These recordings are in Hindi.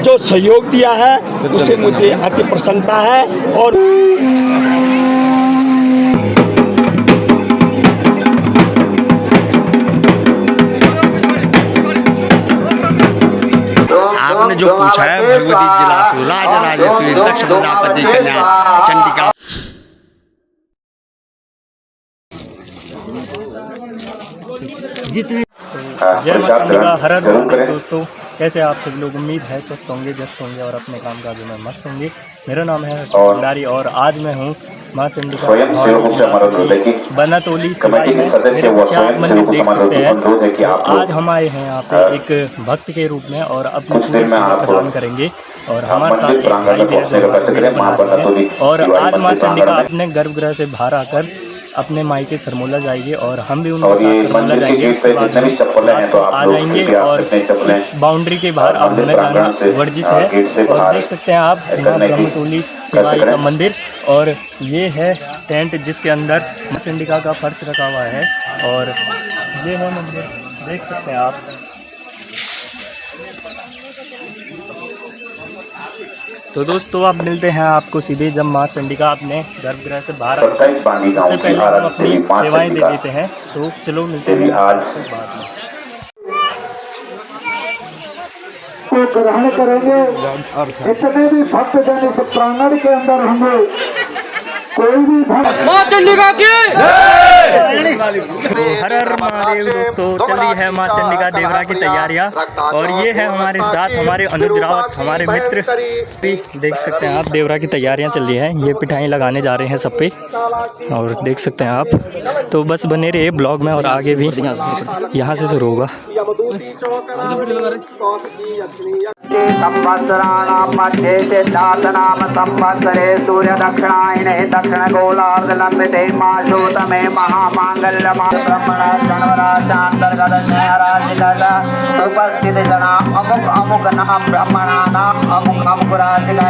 जो सहयोग दिया है उसे मुझे अति प्रसन्नता है। और आपने जो पूछा है भगवती जिलासु राजराजेश्वरी दक्ष प्रजापति कन्या चंडिका। जय मां चंडिका, हर हर महादेव। दोस्तों कैसे आप सभी लोग, उम्मीद है स्वस्थ होंगे, व्यस्त होंगे और अपने काम काजों में मस्त होंगे। मेरा नाम है हर्षित भंडारी और आज मैं हूँ मां चंडिका बनतोली सिवाई में। मेरे पीछे आप मंदिर देख सकते हैं। तो आज हम आए हैं यहाँ पे एक भक्त के रूप में और अपनी पूरी सेवा प्रदान करेंगे। और हमारे साथ एक भाई भी है जो वीडियो बना रहे हैं। और आज मां चंडिका अपने गर्भगृह से बाहर आकर अपने मायके सरमोला जाएंगे और हम भी उनके साथ सरमोला जाएंगे। उसके बाद हम आ जाएंगे और इस बाउंड्री के बाहर अब हमें जाना वर्जित है। और देख सकते हैं आप मां ब्रह्मतोली सिवाई का मंदिर, और ये है टेंट जिसके अंदर मां चंडिका का फर्श रखा हुआ है। और ये है मंदिर, देख सकते हैं आप। तो दोस्तों अब मिलते हैं आपको सीधे जब मां चंडिका अपने गर्भगृह से बाहर आती है। इससे पहले हम अपनी सेवाएं दे देते हैं। तो चलो मिलते हैं आपको बाद में। ग्रहण करेंगे जितने भी भक्त जन इस प्रांगण के अंदर होंगे, कोई भी मां चंडिका की हर हर महादेव। दोस्तों चल रही है मां चंडिका देवरा की तैयारियां, और ये है हमारे साथ हमारे अनुज रावत, हमारे मित्र भी देख सकते हैं आप। देवरा की तैयारियां चल रही हैं, ये पिठाई लगाने जा रहे हैं सब पे, और देख सकते हैं आप। तो बस बने रहिए ब्लॉग में, और आगे भी यहाँ से शुरू होगा। संवत्सराणां मध्ये सिद्धार्थनाम संवत्सरे सूर्य दक्षिणायने दक्षिण गोलार्ध लंबिते मासोतमे महामांगल्यम ब्रह्मणा जनवराशांतर्गत राशिका उपस्थित जना अमुक अमुक नाम ब्रह्मणा नाम अमुक अमुक राशिका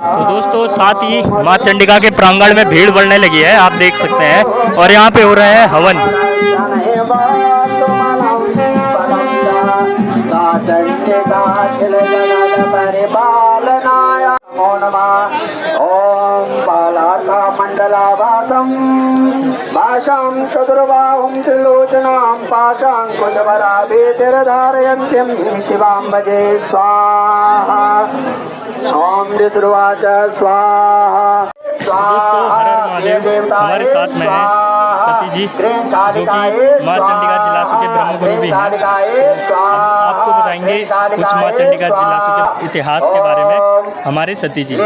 तो दोस्तों साथ ही मां चंडिका के प्रांगण में भीड़ बढ़ने लगी है, आप देख सकते हैं। और यहाँ पे हो रहा है हवन। ओम बालाका मंडलावासम भाषां चतुर्बाहुं त्रिलोचनां पाशां कुशवराभेतिर्धारयन्तीं शिवां भजे स्वाहा। ओम ऋतुर्वाच स्वाहा। दोस्तों हर हर महादेव, हमारे साथ में है सती जी जो कि मां चंडिका जिलासु के ब्रह्मगुरु भी हैं। तो आपको बताएंगे कुछ मां चंडिका जिलासु के इतिहास के बारे में हमारे सती जी।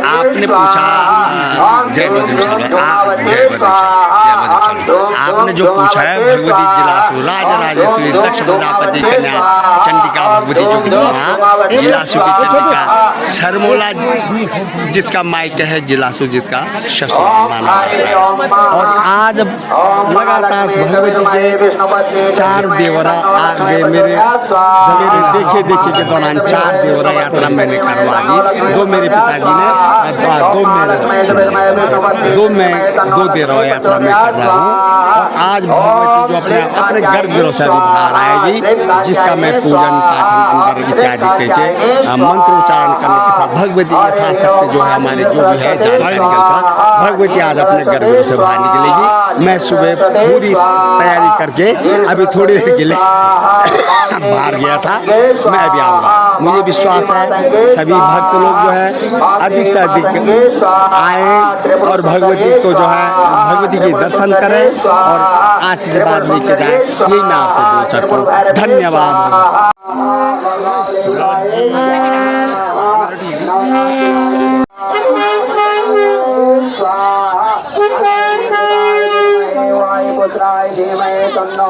आपने पूछा जय आपने जो पूछा है भगवती जिलासु राजराजेश्वरी दक्ष प्रजापति कन्या चंडिका भगवती जो जिलासु की चंडिका सरमोला जिसका मायके है, जिलासु जिसका ससुर माना जाता है। और आज लगातार भगवती के 4 देवरा आ गए मेरे देखे के दौरान 4 देवरा यात्रा मैंने करवा दी। 2 मेरे पिताजी ने, 2 देवरा यात्रा मैं कर रहा हूँ। और आज भगवती जो अपने गर्भगृह से भी बाहर आएगी, जिसका मैं पूजन पाठन इत्यादि करके मंत्रोच्चारण करने के साथ भगवती यथाशक्ति जो है हमारे जो भी है जानकारी के अनुसार भगवती आज अपने गर्भगृह से बाहर निकलेगी। मैं सुबह पूरी तैयारी करके अभी थोड़ी देर के लिए बाहर बार गया था, मैं भी आऊँगा। मुझे विश्वास है सभी भक्त लोग जो है अधिक से अधिक आए और भगवती को जो है भगवती के दर्शन करें और आशीर्वाद लेके जाएं। यही मैं आपसे बोल सकता हूँ। धन्यवाद। वायुपुत्राय धीमहि तन्नो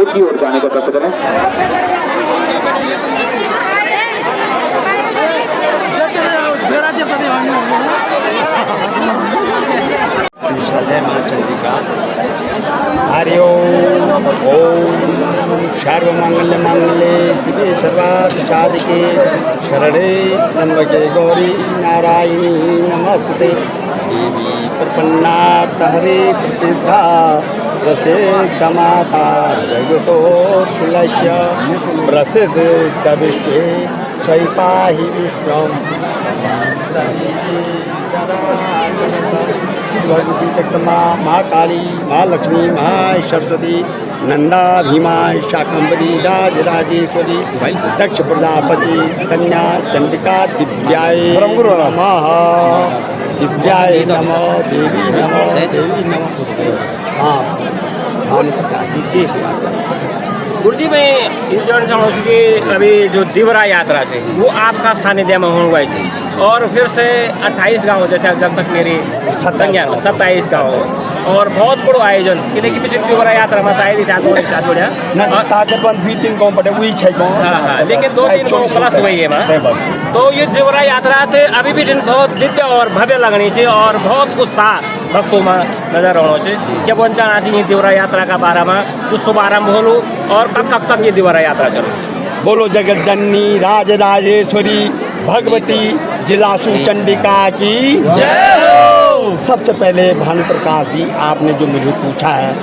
की ओर जाने का प्रयत्न करें। जय मां चंडिका। हरि ओम। सर्वमंगल मंगले शिवे सर्वार्थ साधिके शरणे त्र्यंबके गौरी नारायणी नमस्ते। देवी प्रपन्नार्थ हरे प्रसिद्धा प्रसिद्ध माता जगतोत्कलस्य प्रसिद्ध विश्वे स्वैपाहि विश्वम भगवती चक्रमा माँ काली माँ लक्ष्मी माँ सरस्वती नंदा भीमा शाकंभरी राजराजेश्वरी दक्ष प्रजापति कन्या चंडिका दिव्याय नमः। दिव्याय नमः। देवी नमः। देवी नमः। हाँ जी गुरुजी मैं ये जानना चाहूँगी कि अभी जो दिवरा यात्रा है वो आपका सानिध्य में होगा और फिर से 28 गाँव जैसे जब तक मेरी संज्ञा 27 गाँव और बहुत बड़ो आयोजन कि देखिए पीछे दिवरा यात्रा में शायद हाँ लेकिन 2-3 गाँव प्लस हुई है तो ये दिवरा यात्रा थे अभी भी बहुत दिव्य और भव्य लगनी चाहिए और बहुत उत्साह भक्तों में नजर आना चाहिए। क्या बोलना चाहना चाहिए दिवरा यात्रा का बारे में जो शुभारंभ हो और कब तक ये दिवरा यात्रा चलो। बोलो जगत जननी राजराजेश्वरी भगवती जिलासु चंडिका की जय हो। सबसे पहले भानु प्रकाश जी आपने जो मुझे पूछा है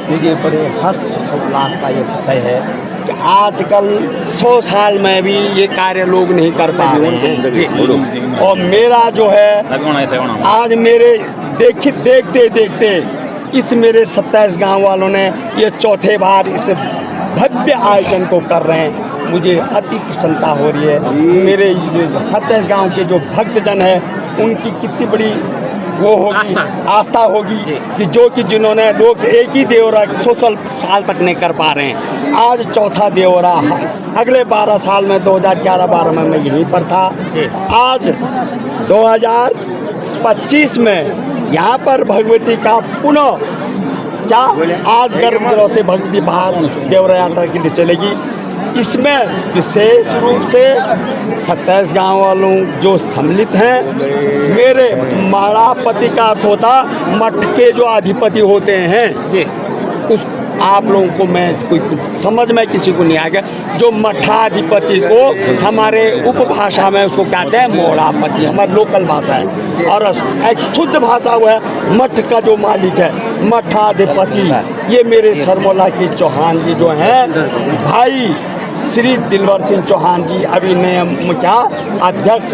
मुझे बड़े हर्ष उल्लास का ये विषय है कि आजकल 100 साल में भी ये कार्य लोग नहीं कर पा रहे हैं और मेरा जो है आज मेरे देखते देखते इस मेरे 27 गांव वालों ने ये चौथे बार इस भव्य आयोजन को कर रहे हैं। मुझे अति प्रसन्नता हो रही है। मेरे 27 गांव के जो भक्तजन हैं उनकी कितनी बड़ी वो होगी आस्था होगी कि जो कि जिन्होंने लोग एक ही देवरा 100 साल तक नहीं कर पा रहे हैं। आज चौथा देवरा अगले 12 साल में 2011-12 में मैं यहीं पर था। आज 2025 में यहाँ पर भगवती का पुनः क्या आज गर्भगृह से भगवती बाहर देवरा यात्रा के लिए चलेगी। इसमें विशेष रूप से 27 गांव वालों जो सम्मिलित हैं, मेरे मठाधिपति का अर्थ होता मठ के जो अधिपति होते हैं जी। उस आप लोगों को मैं कोई समझ में किसी को नहीं आएगा। जो मठाधिपति को हमारे उपभाषा में उसको कहते हैं मोड़ापति, हमारी लोकल भाषा है, और एक शुद्ध भाषा वो है मठ का जो मालिक है मठाधिपति। ये मेरे सरमोला के चौहान जी जो हैं भाई श्री दिलवर सिंह चौहान जी अभी नए क्या अध्यक्ष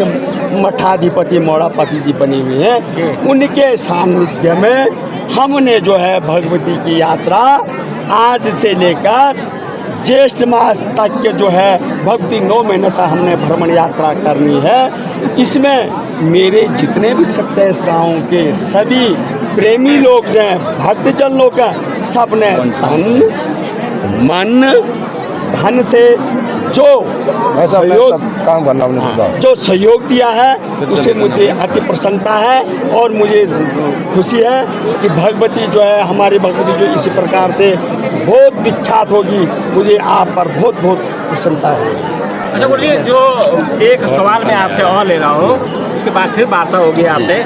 मठाधिपति मोड़ापति जी बने हुए हैं। उनके सानिध्य में हमने जो है भगवती की यात्रा आज से लेकर ज्येष्ठ मास तक के जो है भक्ति 9 महीने तक हमने भ्रमण यात्रा करनी है। इसमें मेरे जितने भी 27 गाँव के सभी प्रेमी लोग जो हैं, भक्तजन लोग हैं, सब ने तन मन धन से जो सहयोग दिया है उसे मुझे अति प्रसन्नता है। और मुझे खुशी है कि भगवती जो है हमारी भगवती जो इसी प्रकार से बहुत विख्यात होगी, मुझे आप पर बहुत बहुत प्रसन्नता है। अच्छा गुरु जी, जो एक सवाल मैं आपसे और ले रहा हूँ, उसके बाद फिर वार्ता होगी आपसे,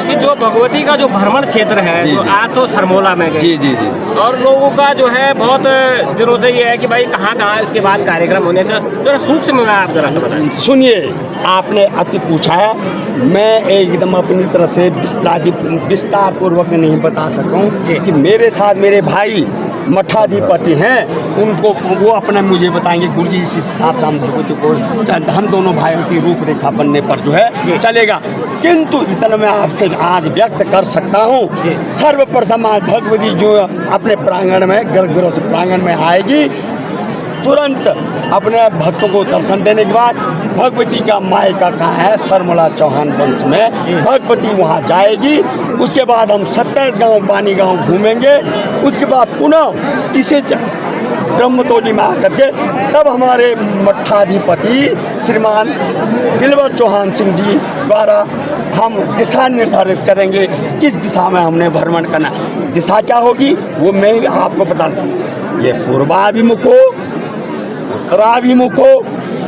कि जो भगवती का जो भ्रमण क्षेत्र है, जो आज तो सरमोला में गए, जी जी जी, और लोगों का जो है बहुत दिनों से ये है कि भाई कहाँ कहाँ इसके बाद कार्यक्रम होने का जो सूक्ष्म में आप जरा सा बताएं। सुनिए, आपने अति पूछा है, मैं एकदम अपनी तरह से विस्तार पूर्वक नहीं बता सकूं कि मेरे साथ मेरे भाई मठाधिपति हैं, उनको वो अपना मुझे बताएंगे गुरु जी इस हिसाब से हम भगवती को हम दोनों भाइयों की रूपरेखा बनने पर जो है चलेगा। किंतु इतना मैं आपसे आज व्यक्त कर सकता हूँ, सर्वप्रथम आज भगवती जो अपने प्रांगण में गर्भगृह से प्रांगण में आएगी, तुरंत अपने भक्तों को दर्शन देने के बाद भगवती का मायका कहाँ है, सरमोला चौहान वंश में भगवती वहाँ जाएगी। उसके बाद हम 27 गांव बानी गांव घूमेंगे। उसके बाद पुनः इसे ब्रह्मतोली में आकर के तब हमारे मठाधिपति श्रीमान दिलवर चौहान सिंह जी द्वारा हम दिशा निर्धारित करेंगे किस दिशा में हमने भ्रमण करना। दिशा क्या होगी वो मैं आपको बता दूँ, ये पूर्वाभिमुख हो उत्तराभिमुख हो।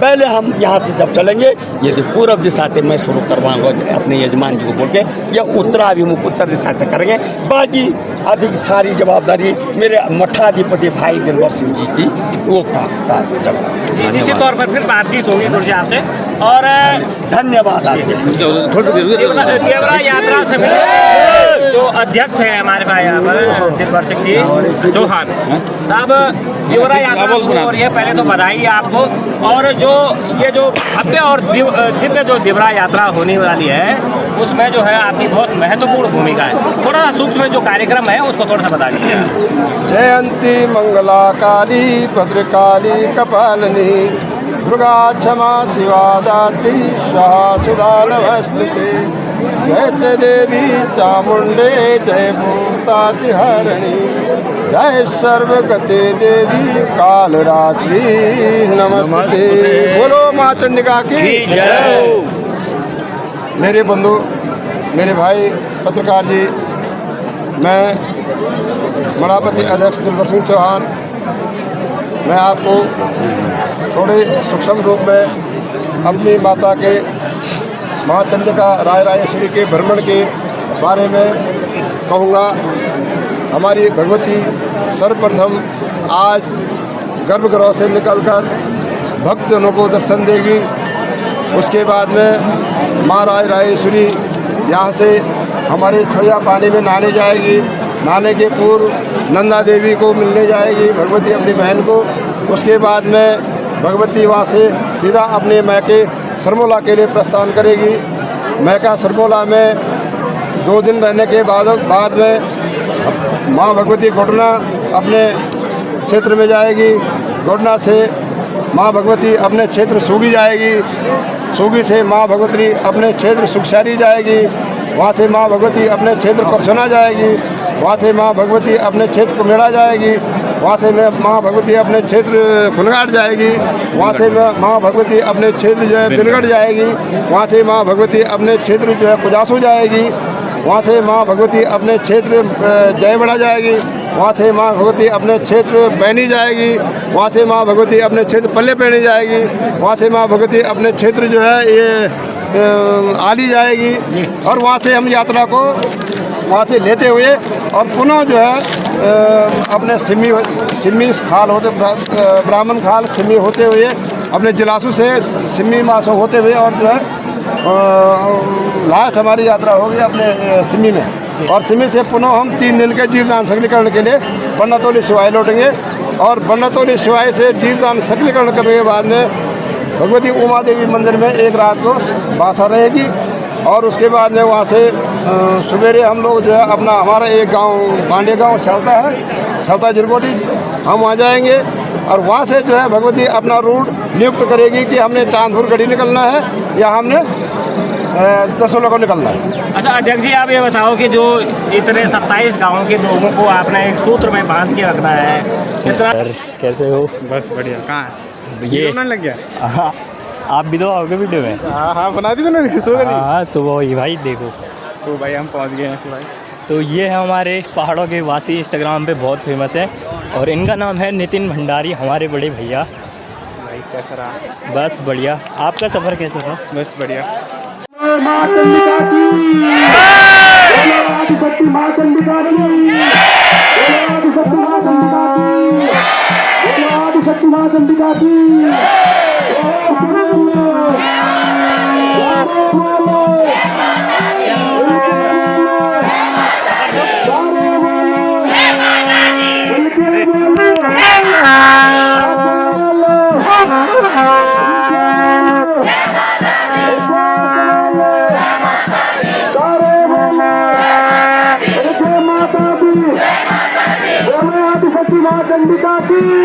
पहले हम यहाँ से जब चलेंगे, यदि पूर्व दिशा से मैं शुरू करवाऊंगा अपने यजमान जी को बोल के, या उत्तराभिमुख उत्तर दिशा से करेंगे। बाकी अधिक सारी जवाबदारी मेरे मठाधिपति भाई दिलवर सिंह जी की वो काम जी। निश्चित तौर पर फिर बातचीत होगी गुरु जी आपसे, और धन्यवाद। देवरा यात्रा समिति जो अध्यक्ष है हमारे भाई यहाँ पर दिलवर सिंह जी चौहान साहब, देवरा यात्रा शुरू हो रही है, पहले तो बधाई आपको। और जो ये जो भव्य और दिव्य जो देवरा यात्रा होने वाली है, उसमें जो है आपकी बहुत महत्वपूर्ण भूमिका है। थोड़ा सा सूक्ष्म जो कार्यक्रम है उसको थोड़ा सा बता दीजिए। जयंती मंगला काली भद्रकाली कपालिनी दुर्गा क्षमा शिवा दात्री स्वाहा सुधा नमस्तुते। जय देवी चामुंडे जय भूतातिहरणी जय सर्वगते देवी कालरात्रि नमस्ते। बोलो माँ चंडिका की जय। मेरे बंधु, मेरे भाई पत्रकार जी, मैं मठाधिपति अध्यक्ष दिलवर सिंह चौहान, मैं आपको थोड़े सूक्ष्म रूप में अपनी माता के माँ चंडिका राय राजेश्वरी के भ्रमण के बारे में कहूँगा। हमारी भगवती सर्वप्रथम आज गर्भगृह से निकलकर भक्तजनों को दर्शन देगी। उसके बाद में माँ राय राजेश्वरी यहाँ से हमारे छोया पानी में नहाने जाएगी। नहाने के पूर्व नंदा देवी को मिलने जाएगी भगवती अपनी बहन को। उसके बाद में भगवती वहाँ से सीधा अपने मैके सरमोला के लिए प्रस्थान करेगी। मैका सरमोला में 2 दिन रहने के बाद में माँ भगवती घोटना अपने क्षेत्र में जाएगी। घोटना से माँ भगवती अपने क्षेत्र सूगी जाएगी। सूगी से माँ भगवती अपने क्षेत्र सुखसारी जाएगी। वहाँ से माँ भगवती अपने क्षेत्र परसोना जाएगी। वहाँ से माँ भगवती अपने क्षेत्र को मेला जाएगी, वहाँ से माँ भगवती अपने क्षेत्र खुनगाट जाएगी, वहाँ से माँ भगवती अपने क्षेत्र जो है बिलगढ़ जाएगी, वहाँ से माँ भगवती अपने क्षेत्र जो है कुजासू जाएगी, वहाँ से माँ भगवती अपने क्षेत्र जयबड़ा जाएगी, वहाँ से माँ भगवती अपने क्षेत्र पैनी जाएगी, वहाँ से माँ भगवती अपने क्षेत्र पल्ले पैनी जाएगी, वहाँ से माँ भगवती अपने क्षेत्र जो है ये आली जाएगी, और वहाँ से हम यात्रा को वहाँ से लेते हुए और पुनः जो है अपने सिम्मी खाल होते ब्राह्मण खाल सिम्मी होते हुए अपने जिलासू से सिम्मी मासो होते हुए और जो है लास्ट हमारी यात्रा होगी अपने सिम्मी में, और सिम्मी से पुनः हम 3 दिन के जीवदान सकलीकरण के लिए बन्नातोली शिवाय लौटेंगे, और बन्नातोली शिवाय से जीवदान सकलीकरण करने के बाद में भगवती उमा देवी मंदिर में एक रात को बासा रहेगी, और उसके बाद में वहाँ से सवेरे हम लोग जो है अपना हमारा एक गांव पांडे गांव चलता है, सौता जिरकोटी, हम वहाँ जाएंगे, और वहाँ से जो है भगवती अपना रूट नियुक्त करेगी कि हमने चांदपुर गढ़ी निकलना है या हमने दसों को निकलना है। अच्छा अध्यक्ष जी, आप ये बताओ कि जो इतने 27 गाँव के लोगों को आपने एक सूत्र में बांध के रखना है, इतना कैसे हो? बस बढ़िया। कहाँ है ये लग गया? हाँ, आप भी तो आओगे वीडियो में? हाँ बना दी तूने? हाँ सुबह हुई भाई, देखो तो भाई हम पहुँच गए हैं भाई। तो ये है हमारे पहाड़ों के वासी, इंस्टाग्राम पे बहुत फेमस है, और इनका नाम है नितिन भंडारी, हमारे बड़े भैया। भाई कैसा रहा? बस बढ़िया। आपका सफ़र कैसा था? बस बढ़िया। माँ चंडिका की आदिशक्ति माँ चंडिका की आदिशक्ति माँ चंडिका की आदिशक्ति माँ चंडिका की माँ चंडिका की माँ चंडिका की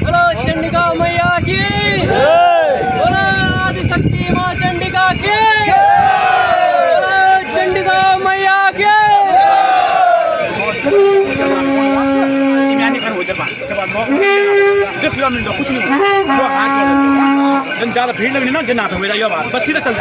बोलो चंडिका मैया की बोलो आदिशक्ति माँ चंडिका की बोलो चंडिका मैया की ज्यादा भीड़ लगनी ना जना तो मेरा ये बात बस सीधा चल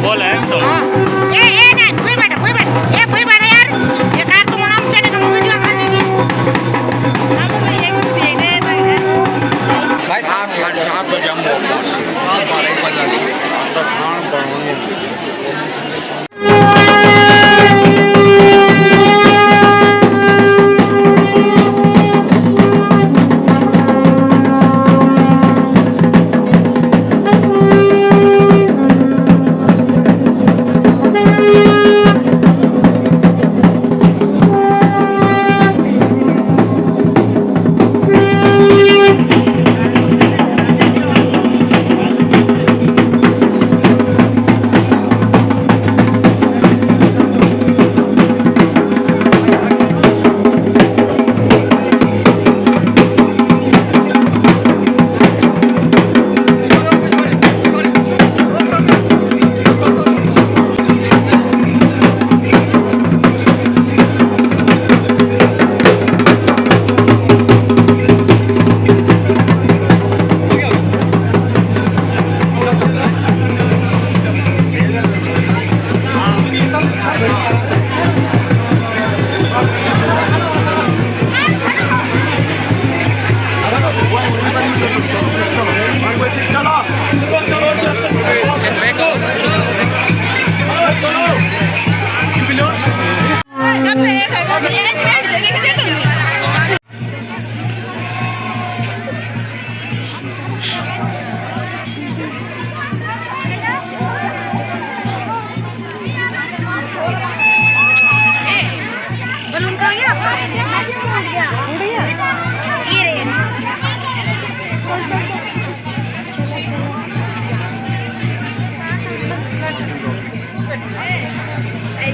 बोल है तो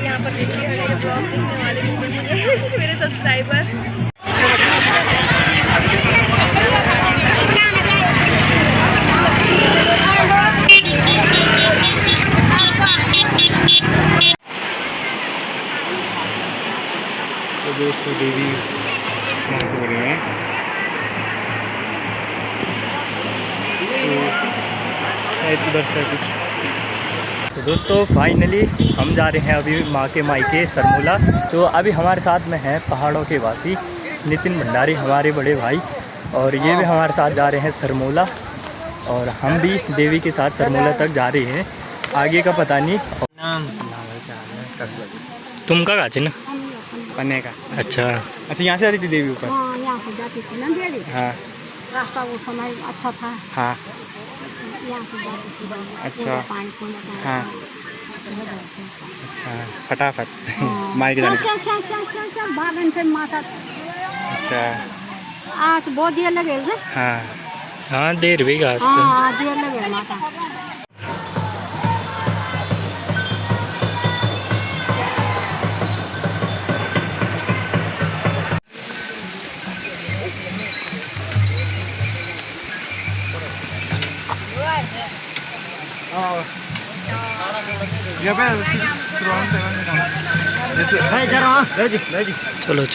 यहाँ पर देखिए मेरे ब्लॉग देखने वाले मुझे मेरे सब्सक्राइबर तो दोस्तों देवी वहाँ से बड़ी हैं तो शायद उधर से कुछ। तो दोस्तों फाइनली हम जा रहे हैं अभी माँ के मायके सरमोला। तो अभी हमारे साथ में हैं पहाड़ों के वासी नितिन भंडारी हमारे बड़े भाई, और ये भी हमारे साथ जा रहे हैं सरमोला, और हम भी देवी के साथ सरमोला तक जा रहे हैं। आगे का पता नहीं। तुम का गाचे ना पन्ने का। अच्छा अच्छा, यहाँ से आती थी देवी ऊपर? हाँ, यहाँ से जाती थी ना देवी। हाँ, रास्ता वो समय अच्छा था। हाँ, यहाँ से जाती थी। अच्छा, पानी हाँ। अच्छा फटाफट माइक जाने बालन से माता अच्छा आज बहुत देर लगे हाँ हाँ देर भी घास हाँ देर लगे माता चलो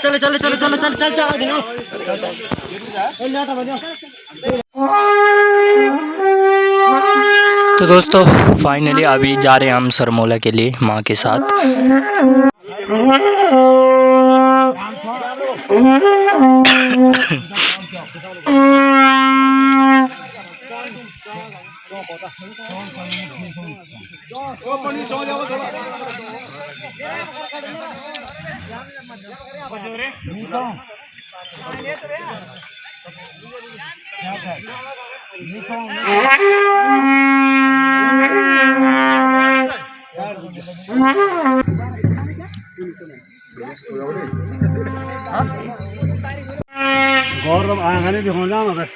चलो चलो चलो चलो चलो चलो चल चल तो दोस्तों फाइनली अभी जा रहे हैं हम सरमोला के लिए माँ के साथ। गौरव आंगने भी होना मगर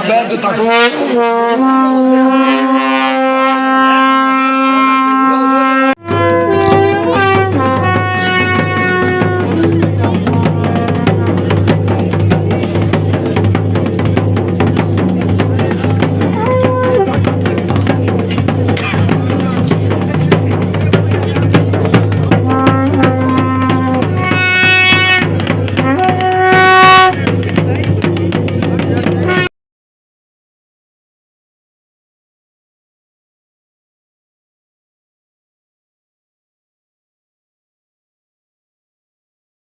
बैठ